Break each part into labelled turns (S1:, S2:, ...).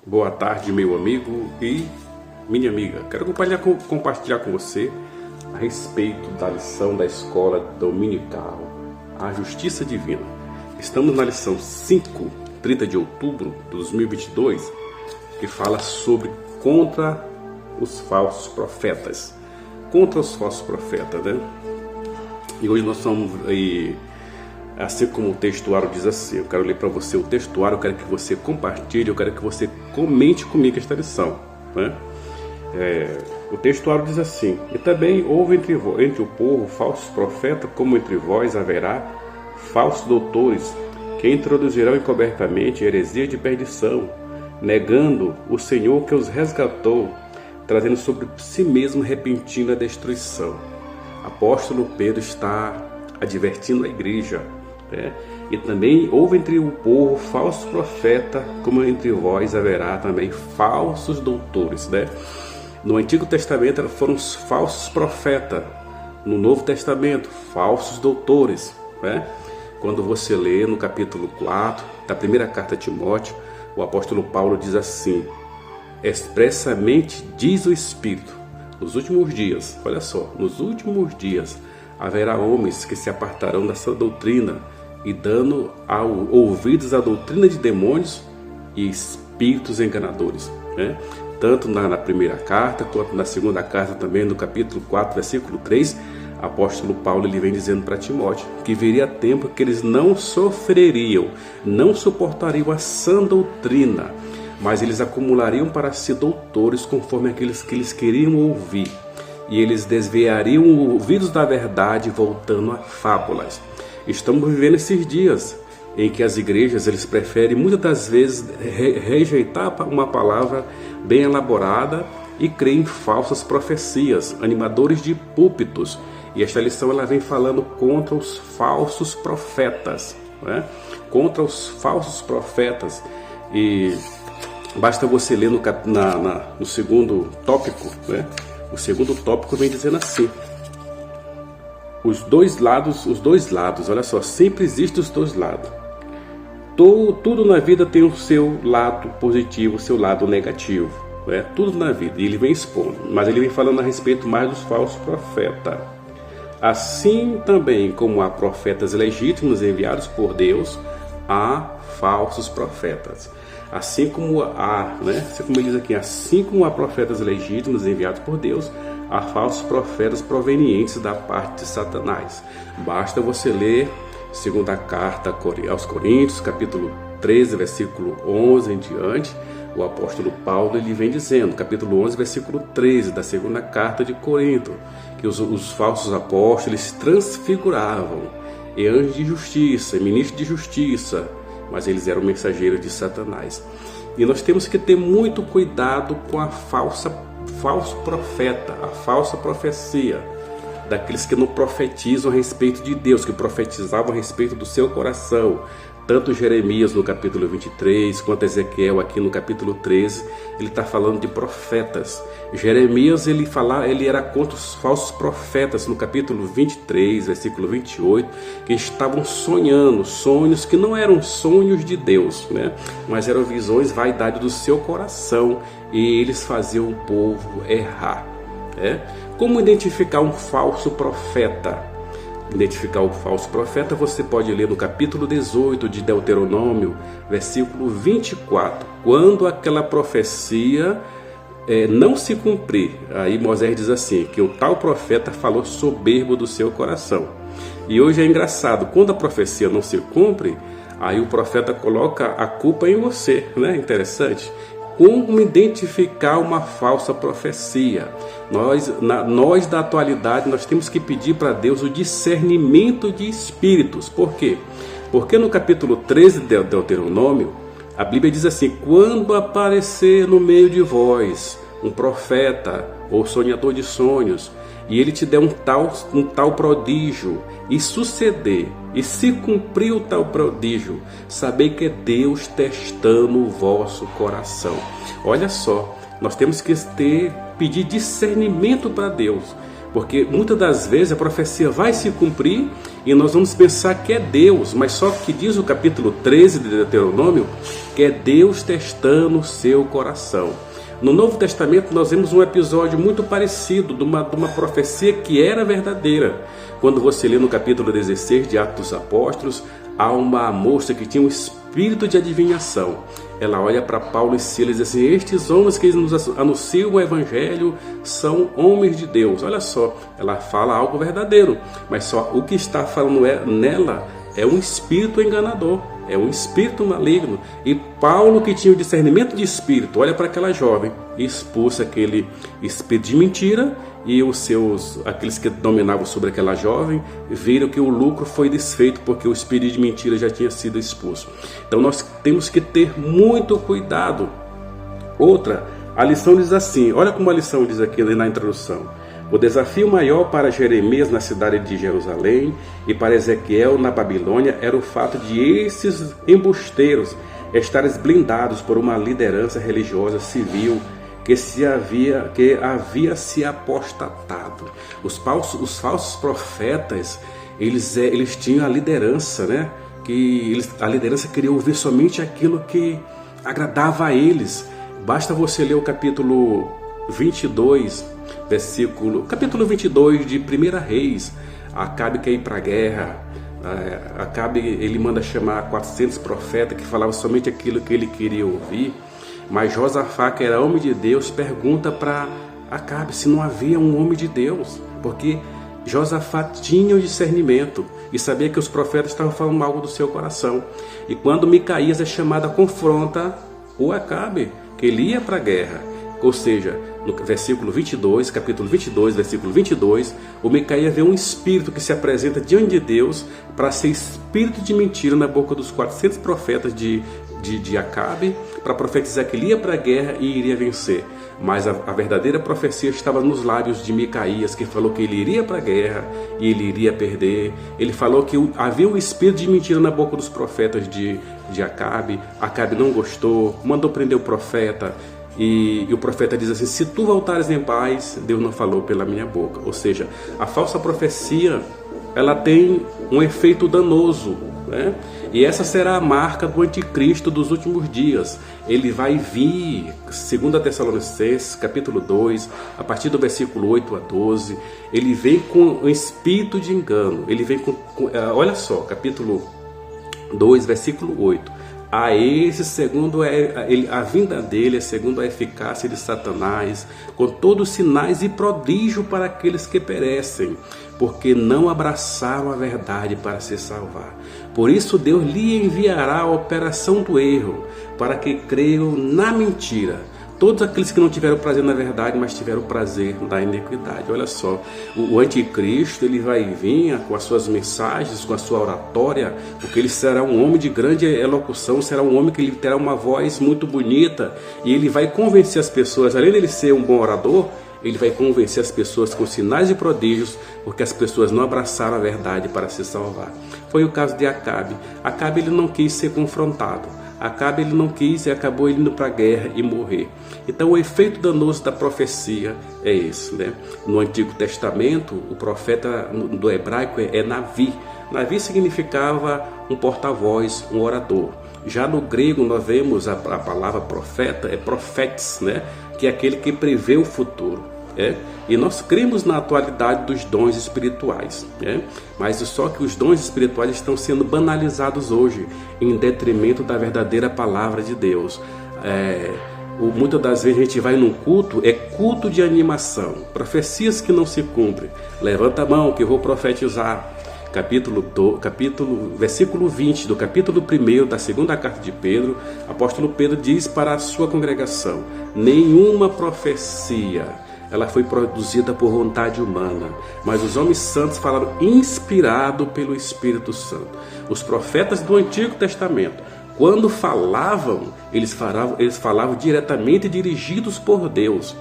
S1: Boa tarde, meu amigo e minha amiga. Quero compartilhar com você a respeito da lição da escola dominical, a Justiça Divina. Estamos na lição 5, 30 de outubro de 2022, que fala sobre contra os falsos profetas. Contra os falsos profetas, né? E hoje nós estamos aí, assim como o textuário diz assim, eu quero ler para você o textuário, eu quero que você compartilhe, eu quero que você comente comigo esta lição, né? O textuário diz assim: e também houve entre o povo falsos profetas, como entre vós haverá falsos doutores, que introduzirão encobertamente heresia de perdição, negando o Senhor que os resgatou, trazendo sobre si mesmo repentina destruição. Apóstolo Pedro está advertindo a igreja, né? E também houve entre o povo falsos profetas, como entre vós haverá também falsos doutores, né? No Antigo Testamento foram os falsos profetas, no Novo Testamento falsos doutores, né? Quando você lê no capítulo 4 da primeira carta a Timóteo, o apóstolo Paulo diz assim: expressamente diz o Espírito, nos últimos dias, olha só, nos últimos dias haverá homens que se apartarão dessa doutrina e dando ouvidos à doutrina de demônios e espíritos enganadores, né? Tanto na primeira carta quanto na segunda carta também, no capítulo 4, versículo 3, apóstolo Paulo ele vem dizendo para Timóteo que viria tempo que eles não sofreriam, não suportariam a sã doutrina, mas eles acumulariam para si doutores conforme aqueles que eles queriam ouvir, e eles desviariam os ouvidos da verdade, voltando a fábulas. Estamos vivendo esses dias em que as igrejas eles preferem muitas das vezes rejeitar uma palavra bem elaborada e crer em falsas profecias, animadores de púlpitos. E esta lição ela vem falando contra os falsos profetas, né? Contra os falsos profetas. E basta você ler no segundo tópico, né? O segundo tópico vem dizendo assim: os dois lados, olha só, sempre existem os dois lados. Tudo na vida tem o seu lado positivo, o seu lado negativo, né? Tudo na vida, e ele vem expondo, mas ele vem falando a respeito mais dos falsos profetas. Assim também como há profetas legítimos enviados por Deus, há falsos profetas. Assim como há, né? Como ele diz aqui, assim como há profetas legítimos enviados por Deus, há falsos profetas provenientes da parte de Satanás. Basta você ler segunda carta aos Coríntios, capítulo 13, versículo 11 em diante. O apóstolo Paulo ele vem dizendo, capítulo 11, versículo 13 da segunda carta de Corinto, que os falsos apóstolos se transfiguravam em anjos de justiça, em ministros de justiça, mas eles eram mensageiros de Satanás. E nós temos que ter muito cuidado com a falso profeta, a falsa profecia, daqueles que não profetizam a respeito de Deus, que profetizavam a respeito do seu coração. Tanto Jeremias no capítulo 23, quanto Ezequiel aqui no capítulo 13, ele está falando de profetas. Jeremias ele era contra os falsos profetas no capítulo 23, versículo 28, que estavam sonhando sonhos que não eram sonhos de Deus, né? Mas eram visões, vaidade do seu coração, e eles faziam o povo errar, né? Como identificar um falso profeta? Identificar o falso profeta, você pode ler no capítulo 18 de Deuteronômio, versículo 24. Quando aquela profecia não se cumprir, aí Moisés diz assim, que o tal profeta falou soberbo do seu coração. E hoje é engraçado, quando a profecia não se cumpre, aí o profeta coloca a culpa em você, né? Interessante. Como identificar uma falsa profecia? Nós da atualidade, nós temos que pedir para Deus o discernimento de espíritos. Por quê? Porque no capítulo 13 de Deuteronômio, a Bíblia diz assim: quando aparecer no meio de vós um profeta ou sonhador de sonhos, e ele te der um tal prodígio, e suceder, e se cumprir o tal prodígio, sabei que é Deus testando o vosso coração. Olha só, nós temos que pedir discernimento para Deus, porque muitas das vezes a profecia vai se cumprir e nós vamos pensar que é Deus, mas só que diz o capítulo 13 de Deuteronômio que é Deus testando o seu coração. No Novo Testamento nós vemos um episódio muito parecido de uma profecia que era verdadeira. Quando você lê no capítulo 16 de Atos dos Apóstolos, há uma moça que tinha um espírito de adivinhação. Ela olha para Paulo e Silas e diz assim: estes homens que nos anunciam o evangelho são homens de Deus. Olha só, ela fala algo verdadeiro, mas só o que está falando nela é um espírito enganador, é um espírito maligno. E Paulo, que tinha o discernimento de espírito, olha para aquela jovem e expulsa aquele espírito de mentira, e aqueles que dominavam sobre aquela jovem viram que o lucro foi desfeito porque o espírito de mentira já tinha sido expulso. Então nós temos que ter muito cuidado. Outra, a lição diz assim, olha como a lição diz aqui na introdução: o desafio maior para Jeremias na cidade de Jerusalém e para Ezequiel na Babilônia era o fato de esses embusteiros estarem blindados por uma liderança religiosa civil que havia se apostatado. Os falsos profetas, eles tinham a liderança, né? A liderança queria ouvir somente aquilo que agradava a eles. Basta você ler o capítulo 22, capítulo 22 de 1 Reis. Acabe quer ir para a guerra. Acabe, ele manda chamar 400 profetas que falavam somente aquilo que ele queria ouvir. Mas Josafá, que era homem de Deus, pergunta para Acabe se não havia um homem de Deus, porque Josafá tinha o discernimento e sabia que os profetas estavam falando algo do seu coração. E quando Micaías é chamado, confronta o Acabe, que ele ia para a guerra. Ou seja, no versículo 22, capítulo 22, versículo 22, o Micaías vê um espírito que se apresenta diante de Deus para ser espírito de mentira na boca dos 400 profetas de Acabe, para profetizar que ele ia para a guerra e iria vencer. Mas a verdadeira profecia estava nos lábios de Micaías, que falou que ele iria para a guerra e ele iria perder. Ele falou que havia um espírito de mentira na boca dos profetas de Acabe. Acabe não gostou, mandou prender o profeta. E o profeta diz assim: se tu voltares em paz, Deus não falou pela minha boca. Ou seja, a falsa profecia, ela tem um efeito danoso, né? E essa será a marca do anticristo dos últimos dias. Ele vai vir, 2 Tessalonicenses, capítulo 2, a partir do versículo 8 a 12, ele vem com um espírito de engano. Ele vem olha só, capítulo 2, versículo 8. A esse, segundo a vinda dele é segundo a eficácia de Satanás, com todos os sinais e prodígio para aqueles que perecem, porque não abraçaram a verdade para se salvar. Por isso Deus lhe enviará a operação do erro, para que creiam na mentira. Todos aqueles que não tiveram prazer na verdade, mas tiveram prazer da iniquidade. Olha só, o anticristo, ele vai vir com as suas mensagens, com a sua oratória, porque ele será um homem de grande elocução, será um homem que ele terá uma voz muito bonita, e ele vai convencer as pessoas, além de ele ser um bom orador, ele vai convencer as pessoas com sinais e prodígios, porque as pessoas não abraçaram a verdade para se salvar. Foi o caso de Acabe. Acabe, ele não quis ser confrontado. Acabe, ele não quis e acabou indo para a guerra e morrer. Então o efeito danoso da profecia é esse, né? No Antigo Testamento, o profeta do hebraico é Navi. Navi significava um porta-voz, um orador. Já no grego nós vemos a palavra profeta, é profetes, né? Que é aquele que prevê o futuro. E nós cremos na atualidade dos dons espirituais, mas só que os dons espirituais estão sendo banalizados hoje, em detrimento da verdadeira palavra de Deus. Muitas das vezes a gente vai num culto, é culto de animação, profecias que não se cumprem. Levanta a mão que eu vou profetizar. Versículo 20 do capítulo 1 da segunda carta de Pedro, apóstolo Pedro diz para a sua congregação: nenhuma profecia ela foi produzida por vontade humana, mas os homens santos falaram inspirado pelo Espírito Santo. Os profetas do Antigo Testamento, quando falavam, eles falavam diretamente dirigidos por Deus.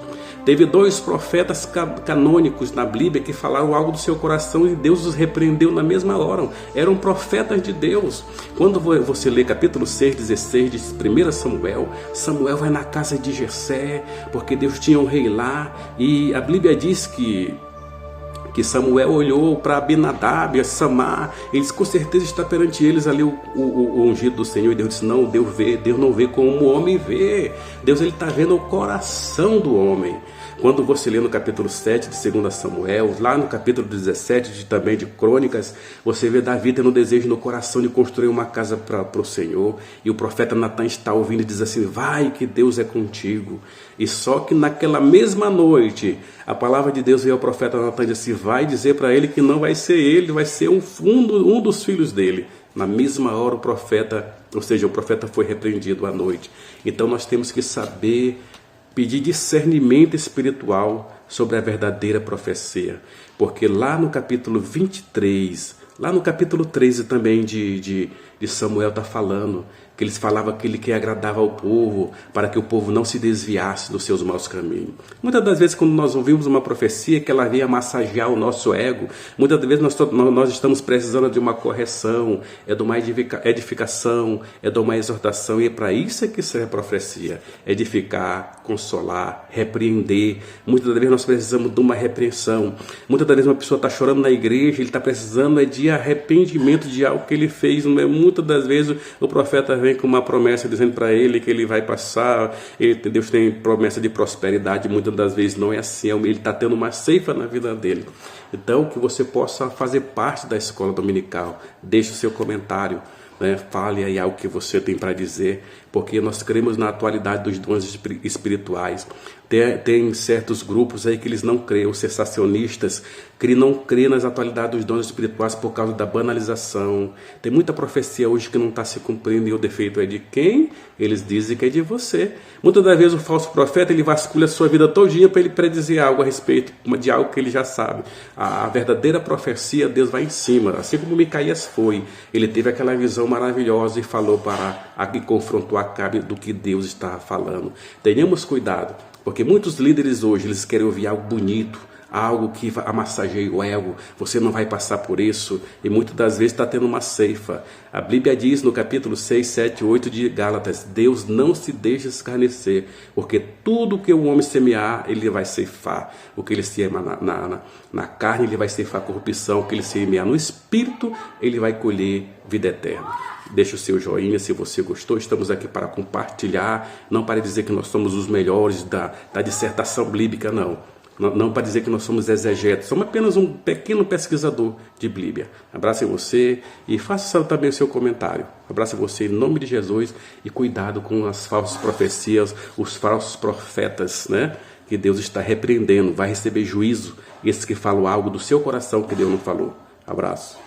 S1: Teve 2 profetas canônicos na Bíblia que falaram algo do seu coração e Deus os repreendeu na mesma hora. Eram profetas de Deus. Quando você lê capítulo 6:16 de 1 Samuel, Samuel vai na casa de Jessé, porque Deus tinha um rei lá, e a Bíblia diz que que Samuel olhou para Abinadab, a Samar, eles com certeza está perante eles ali o ungido do Senhor, e Deus disse, não, Deus não vê como o homem vê, Deus ele está vendo o coração do homem. Quando você lê no capítulo 7 de 2 Samuel, lá no capítulo 17 também de Crônicas, você vê Davi tendo desejo no coração de construir uma casa para o Senhor, e o profeta Natan está ouvindo e diz assim, vai que Deus é contigo. E só que naquela mesma noite, a palavra de Deus veio ao profeta Natan e disse, vai dizer para ele que não vai ser ele, vai ser um dos filhos dele. Na mesma hora o profeta foi repreendido à noite. Então nós temos que saber pedir discernimento espiritual sobre a verdadeira profecia. Porque lá no capítulo 23, lá no capítulo 13 também de Samuel está falando, que eles falavam aquele que agradava ao povo, para que o povo não se desviasse dos seus maus caminhos. Muitas das vezes, quando nós ouvimos uma profecia que ela vinha massagear o nosso ego, muitas das vezes nós estamos precisando de uma correção, de uma edificação, de uma exortação, e é para isso que serve a profecia: edificar, consolar, repreender. Muitas das vezes nós precisamos de uma repreensão. Muitas das vezes uma pessoa está chorando na igreja, ele está precisando de arrependimento de algo que ele fez. Muitas das vezes o profeta vem com uma promessa dizendo para ele que ele vai passar, Deus tem promessa de prosperidade, muitas das vezes não é assim, ele está tendo uma ceifa na vida dele. Então, que você possa fazer parte da escola dominical, deixe o seu comentário, né? Fale aí algo que você tem para dizer, porque nós cremos na atualidade dos dons espirituais. Tem certos grupos aí que eles não creem, os sensacionistas, que não creem nas atualidades dos dons espirituais por causa da banalização. Tem muita profecia hoje que não está se cumprindo, e o defeito é de quem? Eles dizem que é de você. Muitas das vezes o falso profeta ele vasculha a sua vida todinha para ele predizer algo a respeito de algo que ele já sabe. A verdadeira profecia, Deus vai em cima, assim como Micaías foi. Ele teve aquela visão maravilhosa e falou e confrontou Acabe do que Deus estava falando. Tenhamos cuidado, porque muitos líderes hoje, eles querem ouvir algo bonito, algo que amassageie o ego, você não vai passar por isso, e muitas das vezes está tendo uma ceifa. A Bíblia diz no capítulo 6, 7, 8 de Gálatas, Deus não se deixa escarnecer, porque tudo que o homem semear, ele vai ceifar. O que ele semear na carne, ele vai ceifar corrupção, o que ele semear no espírito, ele vai colher vida eterna. Deixe o seu joinha se você gostou. Estamos aqui para compartilhar, não para dizer que nós somos os melhores da dissertação bíblica, não. Não para dizer que nós somos exegetas, somos apenas um pequeno pesquisador de Bíblia. Abraço em você e faça também o seu comentário. Abraço em você em nome de Jesus e cuidado com as falsas profecias, os falsos profetas, né? Que Deus está repreendendo, vai receber juízo esses que falam algo do seu coração que Deus não falou. Abraço.